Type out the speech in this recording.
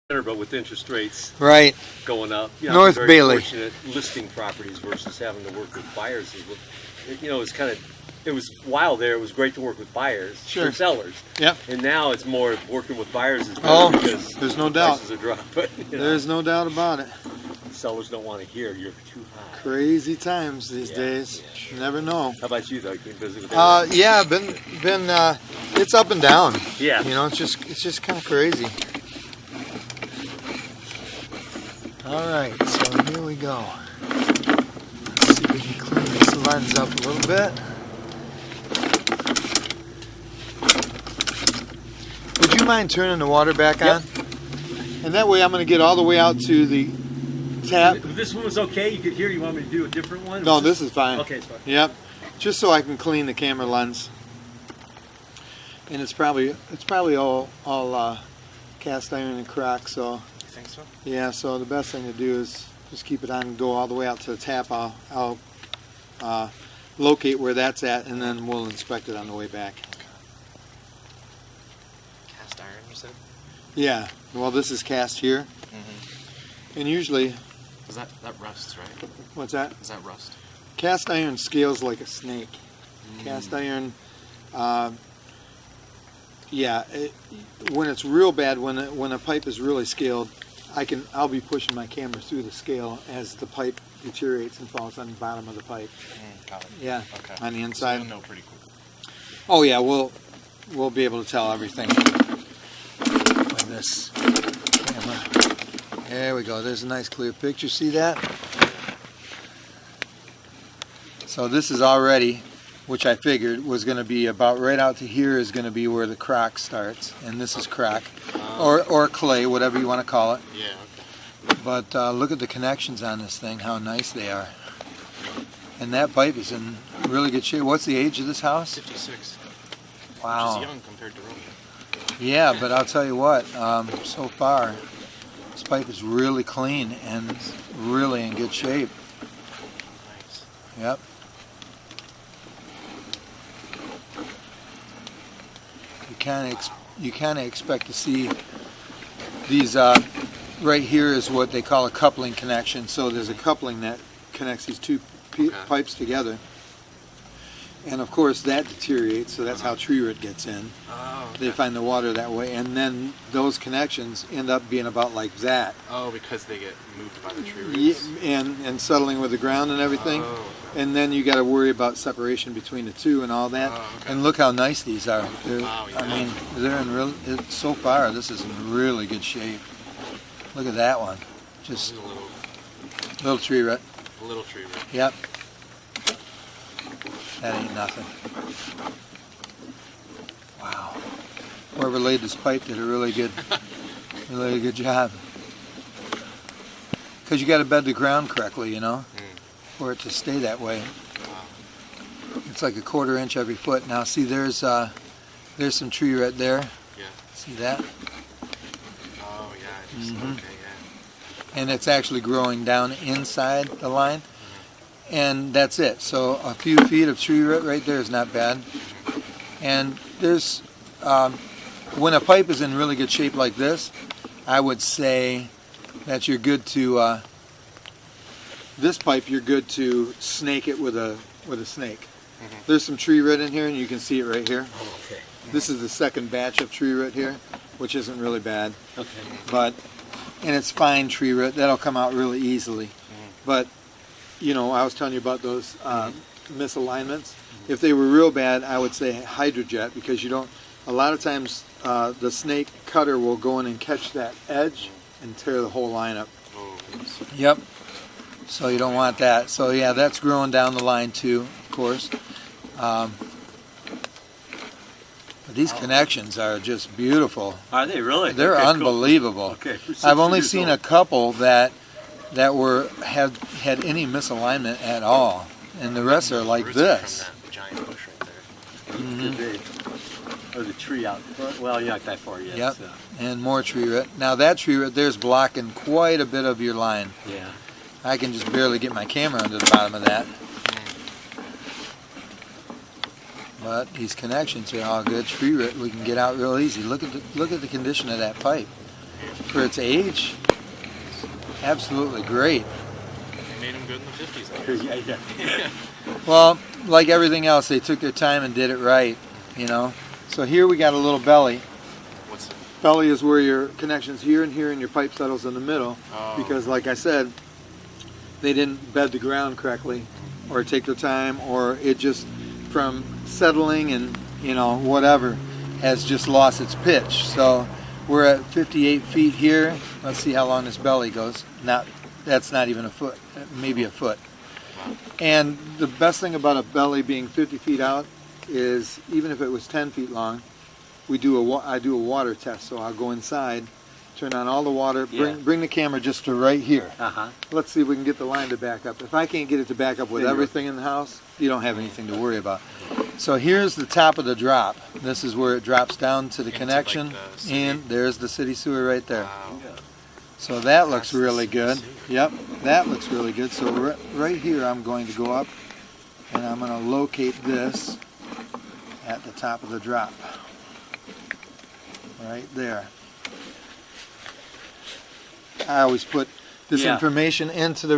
But with interest rates Right. going up, North very Bailey. fortunate listing properties versus having to work with buyers. It was while there, it was great to work with buyers Sure. and sellers. Yep. And now it's more working with buyers is better Oh, because there's no doubt. prices are dropping. There's no doubt about it. Sellers don't want to hear you're too high. Crazy times these days. Yeah. You never know. How about you though? You been busy with that? Yeah, it's up and down. Yeah. You know, it's just kind of crazy. All right, so here we go. Let's see if we can clean this lens up a little bit. Would you mind turning the water back on? And that way I'm going to get all the way out to the tap. If this one was okay, you could hear. You want me to do a different one? No, this is fine. Okay, it's fine. Yep. Just so I can clean the camera lens. And it's probably all cast iron and cracked, so. You think so? Yeah, so the best thing to do is just keep it on and go all the way out to the tap. I'll locate where that's at, and then we'll inspect it on the way back. Cast iron, you said? Yeah, well, this is cast here. Mm-hmm. And usually, Is that rusts, right? what's that? Is that rust? Cast iron scales like a snake. Cast iron, when it's real bad, when a pipe is really scaled, I'll be pushing my camera through the scale as the pipe deteriorates and falls on the bottom of the pipe. Got it. Yeah, Okay. on the So inside. you'll know pretty quick. Oh yeah, we'll be able to tell everything with this camera. There we go. There's a nice clear picture. See that? So this is already, which I figured was going to be about right out to here is going to be where the crack starts, and this is crack or clay, whatever you want to call it. Yeah, okay. But look at the connections on this thing, how nice they are. And that pipe is in really good shape. What's the age of this house? 56. Wow. Which is young compared to Roman. Yeah, but I'll tell you what, so far, this pipe is really clean and really in good shape. Nice. Yep. You kind of expect to see these, right here is what they call a coupling connection. So there's a coupling that connects these two pipes together. And of course that deteriorates, so that's how tree root gets in. Oh, okay. They find the water that way, and then those connections end up being about like that. Oh, because they get moved by the tree Yeah, roots? and settling with the ground and everything. Oh, okay. And then you got to worry about separation between the two and all that. Oh, okay. And look how nice these are. Wow, yeah. I mean, they're in so far, this is in really good shape. Look at that one. Just Just little tree root. a little tree root. Yep. That ain't nothing. Wow. Whoever laid this pipe did a really good job. Because you got to bed the ground correctly, you know, for it to stay that way. Wow. It's like a 1/4 inch every foot. Now see, there's some tree right there. Yeah. See that? Oh, yeah. Just, Mhm. Okay, yeah. And it's actually growing down inside the line. And that's it. So a few feet of tree root right there is not bad. And there's, when a pipe is in really good shape like this, I would say that you're good to, this pipe you're good to snake it with a snake. There's some tree root in here, and you can see it right here. Okay. This is the second batch of tree root here, which isn't really bad. Okay. And it's fine tree root. That'll come out really easily. But, you know, I was telling you about those misalignments. If they were real bad, I would say hydrojet, because you don't, a lot of times the snake cutter will go in and catch that edge and tear the whole line up. Oh, yes. Yep. So you don't want that. So yeah, that's growing down the line too, of course. But these connections are just beautiful. Are they really? They're Okay, cool. unbelievable. Okay. for 6 I've only years seen old. a couple that had any misalignment at all, and the rest are like Roots are this. From that giant bush right there. Could be. Or the tree out front. Well, you're not that far yet. Yep. So. And more tree root. Now that tree root there's blocking quite a bit of your line. Yeah. I can just barely get my camera under the bottom of that. But these connections are all good. Tree root we can get out real easy. Look at the condition of that pipe. for its age, absolutely great. They made them good in the 50s, I guess. Yeah. Well, like everything else, they took their time and did it right, you know. So here we got a little belly. What's it? Belly is where your connection's here and here, and your pipe settles in the middle. Oh. Because, like I said, they didn't bed the ground correctly, or take their time, or it just from settling and whatever has just lost its pitch. So we're at 58 feet here. Let's see how long this belly goes. That's not even a foot, maybe a foot. And the best thing about a belly being 50 feet out is, even if it was 10 feet long, I do a water test. So I'll go inside, turn on all the water, bring the camera just to right here. Let's see if we can get the line to back up. If I can't get it to back up with everything in the house, you don't have anything to worry about. So here's the top of the drop. This is where it drops down to the Into, connection, like, the city. and there's the city sewer right there. Wow. So that looks That's the really city good. sewer. Yep, that looks really good. So right here I'm going to go up and I'm going to locate this at the top of the drop. Right there. I always put this Yeah. information into the